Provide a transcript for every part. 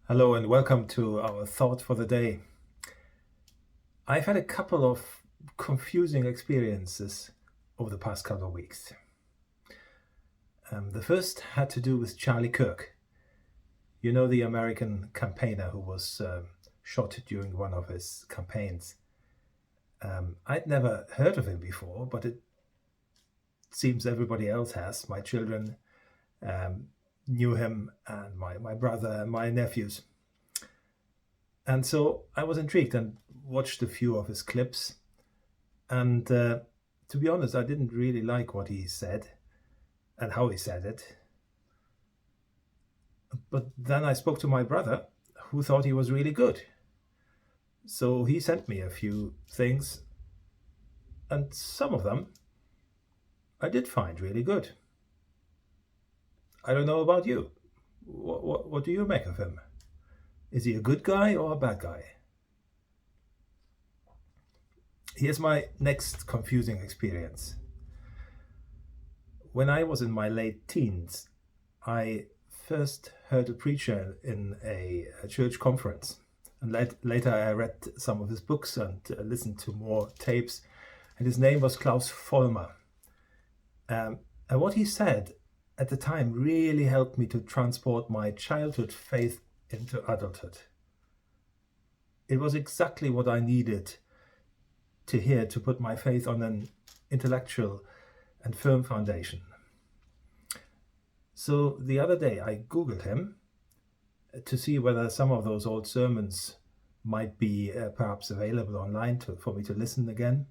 Hello and welcome to our thought for the day. I've had a couple of confusing experiences over the past couple of weeks. The first had to do with Charlie Kirk. You know, the American campaigner who was shot during one of his campaigns. I'd never heard of him before, but it seems everybody else has. My children knew him, and my brother and my nephews. And so I was intrigued and watched a few of his clips. And to be honest, I didn't really like what he said and how he said it. But then I spoke to my brother, who thought he was really good. So he sent me a few things, and some of them I did find really good. I don't know about you. What do you make of him? Is he a good guy or a bad guy? Here's my next confusing experience. When I was in my late teens, I first heard a preacher in a church conference. And later I read some of his books and listened to more tapes. And his name was Klaus Vollmer. And what he said at the time really helped me to transport my childhood faith into adulthood. It was exactly what I needed to hear to put my faith on an intellectual and firm foundation. So the other day I Googled him to see whether some of those old sermons might be perhaps available online for me to listen again.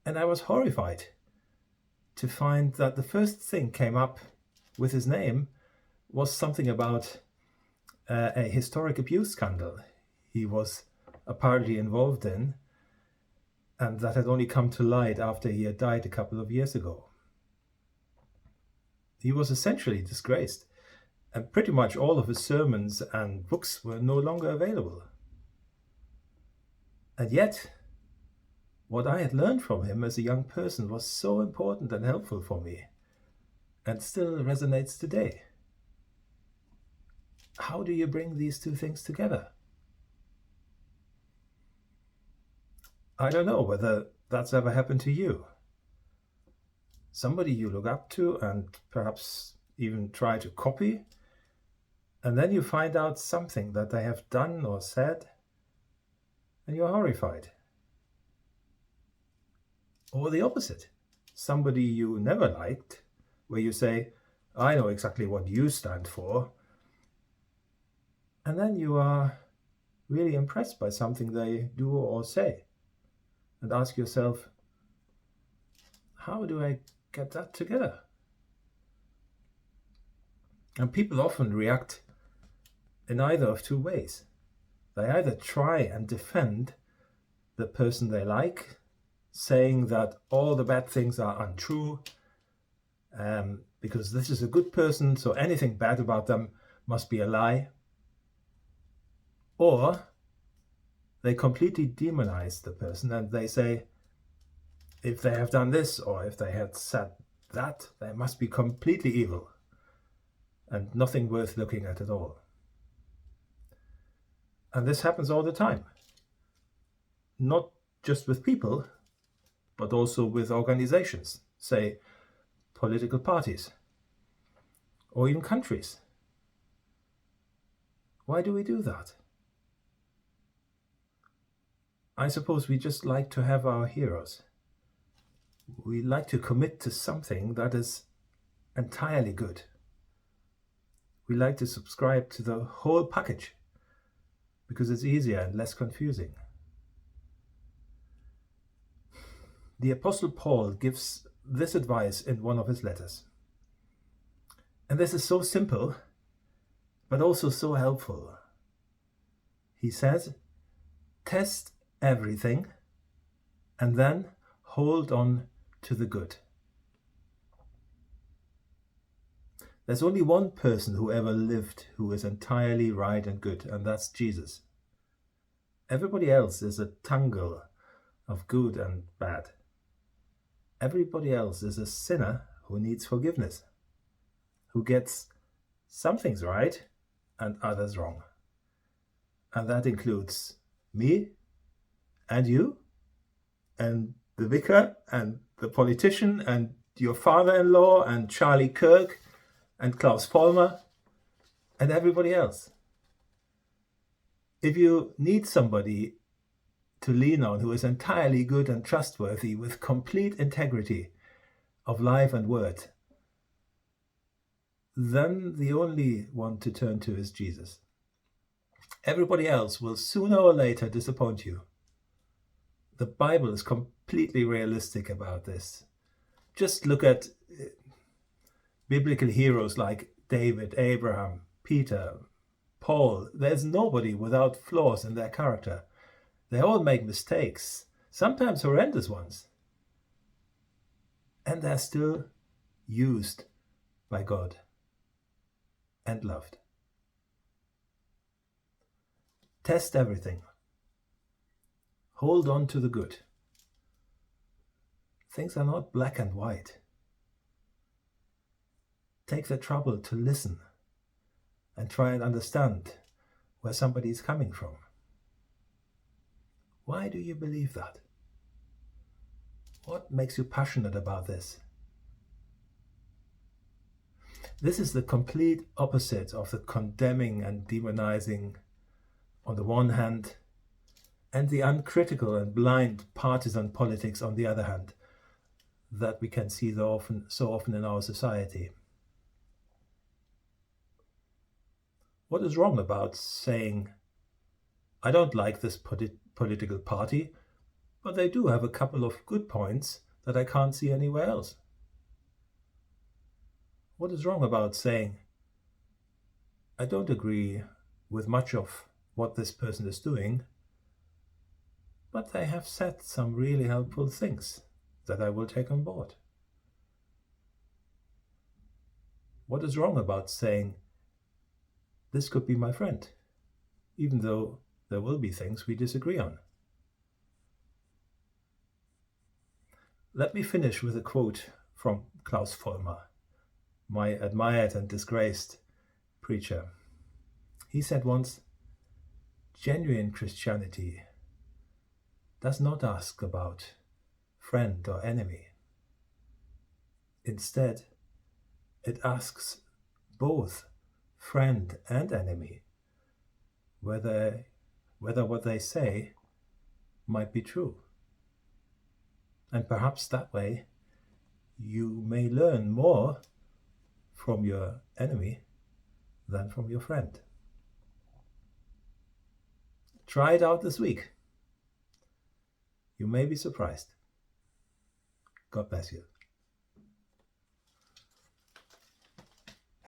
And I was horrified to find that the first thing came up with his name was something about a historic abuse scandal he was apparently involved in, and that had only come to light after he had died a couple of years ago. He was essentially disgraced, and pretty much all of his sermons and books were no longer available. And yet, what I had learned from him as a young person was so important and helpful for me, and still resonates today. How do you bring these two things together? I don't know whether that's ever happened to you. Somebody you look up to and perhaps even try to copy, and then you find out something that they have done or said, and you're horrified. Or the opposite, somebody you never liked, where you say, I know exactly what you stand for, and then you are really impressed by something they do or say, and ask yourself, how do I get that together? And people often react in either of two ways. They either try and defend the person they like, saying that all the bad things are untrue, because this is a good person, so anything bad about them must be a lie. Or they completely demonize the person and they say, if they have done this or if they had said that, they must be completely evil and nothing worth looking at all. And this happens all the time. Not just with people, but also with organizations, say political parties, or even countries. Why do we do that? I suppose we just like to have our heroes. We like to commit to something that is entirely good. We like to subscribe to the whole package because it's easier and less confusing. The Apostle Paul gives this advice in one of his letters. And this is so simple, but also so helpful. He says, test everything and then hold on to the good. There's only one person who ever lived who is entirely right and good, and that's Jesus. Everybody else is a tangle of good and bad. Everybody else is a sinner who needs forgiveness, who gets some things right and others wrong. And that includes me and you and the vicar and the politician and your father-in-law and Charlie Kirk and Klaus Vollmer and everybody else. If you need somebody to lean on who is entirely good and trustworthy with complete integrity of life and word, then the only one to turn to is Jesus. Everybody else will sooner or later disappoint you. The Bible is completely realistic about this. Just look at biblical heroes like David, Abraham, Peter, Paul. There's nobody without flaws in their character. They all make mistakes, sometimes horrendous ones. And they're still used by God and loved. Test everything. Hold on to the good. Things are not black and white. Take the trouble to listen and try and understand where somebody is coming from. Why do you believe that? What makes you passionate about this? This is the complete opposite of the condemning and demonizing on the one hand, and the uncritical and blind partisan politics on the other hand, that we can see so often in our society. What is wrong about saying, I don't like this political party, but they do have a couple of good points that I can't see anywhere else? What is wrong about saying, I don't agree with much of what this person is doing, but they have said some really helpful things that I will take on board? What is wrong about saying, this could be my friend, even though there will be things we disagree on? Let me finish with a quote from Klaus Vollmer, my admired and disgraced preacher. He said once, genuine Christianity does not ask about friend or enemy. Instead, it asks both friend and enemy whether what they say might be true. And perhaps that way you may learn more from your enemy than from your friend. Try it out this week. You may be surprised. God bless you.